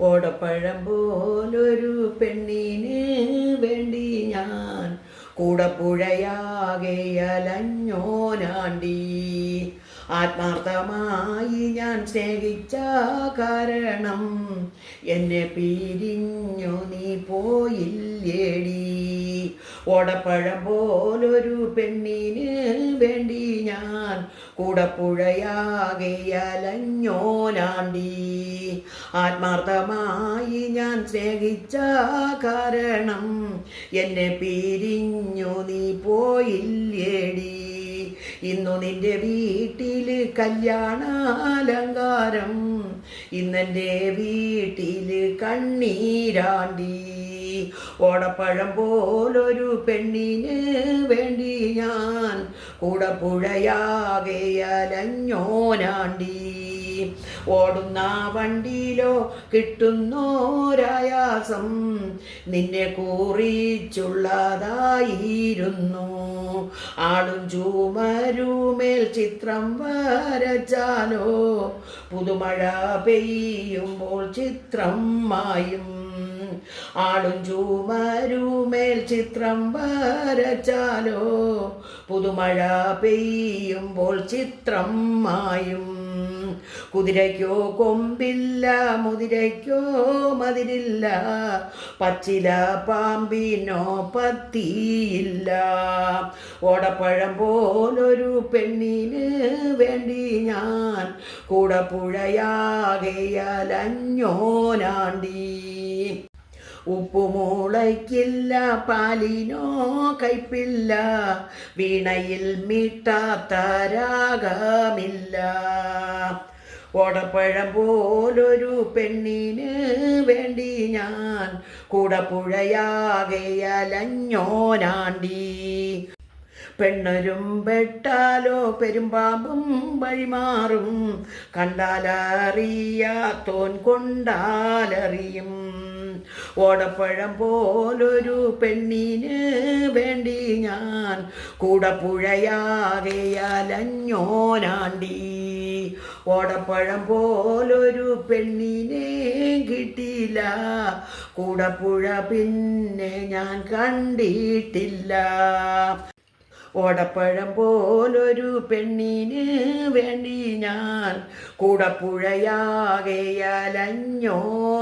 ഓടപ്പഴം പോലൊരു പെണ്ണിന് വേണ്ടി ഞാൻ കൂടപ്പുഴയാകെ അലഞ്ഞോനാണ്ടി. ആത്മാർത്ഥമായി ഞാൻ സ്നേഹിച്ച കാരണം എന്നെ പിരിഞ്ഞു നീ പോയില്ലേടി. ഓടപ്പഴം പോലൊരു പെണ്ണിന് വേണ്ടി ഞാൻ കൂടപ്പുഴയാകെ അലഞ്ഞോനാണ്ടി. ആത്മാർത്ഥമായി ഞാൻ സ്നേഹിച്ച കാരണം എന്നെ പിരിഞ്ഞു നീ പോയില്ലേടി. ഇന്നു നിന്റെ വീട്ടിൽ കല്യാണാലങ്കാരം, ഇന്നെൻ്റെ വീട്ടിൽ കണ്ണീരാണ്ടി. ഓടപ്പഴം പോലൊരു പെണ്ണിന് വേണ്ടി ഞാൻ കൂടപ്പുഴയാകെ അലഞ്ഞോനാണ്ടി. ഓടുന്ന വണ്ടിയിലോ കിട്ടുന്നോരായാസം നിന്നെ കുറിച്ചുള്ളതായിരുന്നു. ആളും ചുമരുമേൽ ചിത്രം വരച്ചാലോ പുതുമഴ പെയ്യുമ്പോൾ ചിത്രം മായും. ആളും ചുമരുമേൽ ചിത്രം വരച്ചാലോ പുതുമഴ പെയ്യുമ്പോൾ ചിത്രം മായും. കുതിരയ്ക്കോ കൊമ്പില്ല, മുതിരയ്ക്കോ മതിരില്ല, പച്ചില പാമ്പിനോ പത്തിയില്ല. ഓടപ്പഴം പോലൊരു പെണ്ണിന് വേണ്ടി ഞാൻ കൂടപ്പുഴയാകെ അലഞ്ഞോനാണ്ടി. ഉപ്പുമുളയ്ക്കില്ല, പാലിനോ കയ്പില്ല, വീണയിൽ മീട്ടാത്ത രാഗമില്ല. ഓടപ്പഴം പോലൊരു പെണ്ണിന് വേണ്ടി ഞാൻ കൂടപ്പുഴയാകെ അലഞ്ഞോനാണ്ടി. പെണ്ണൊരും പെട്ടാലോ പെരുമ്പാമ്പും വഴിമാറും, കണ്ടാലറിയാത്തോൻ കൊണ്ടാലറിയും. ഓടപ്പഴം പോലൊരു പെണ്ണിന് വേണ്ടി ഞാൻ കൂടപ്പുഴയാകെ അലഞ്ഞോനാണ്ടി. ഓടപ്പഴം പോലൊരു പെണ്ണിനെ കിട്ടിയില്ല, കൂടപ്പുഴ പിന്നെ ഞാൻ കണ്ടിട്ടില്ല. ഓടപ്പഴം പോലൊരു പെണ്ണിന് വേണ്ടി ഞാൻ കൂടപ്പുഴയാകെ അലഞ്ഞോനാണ്ടി.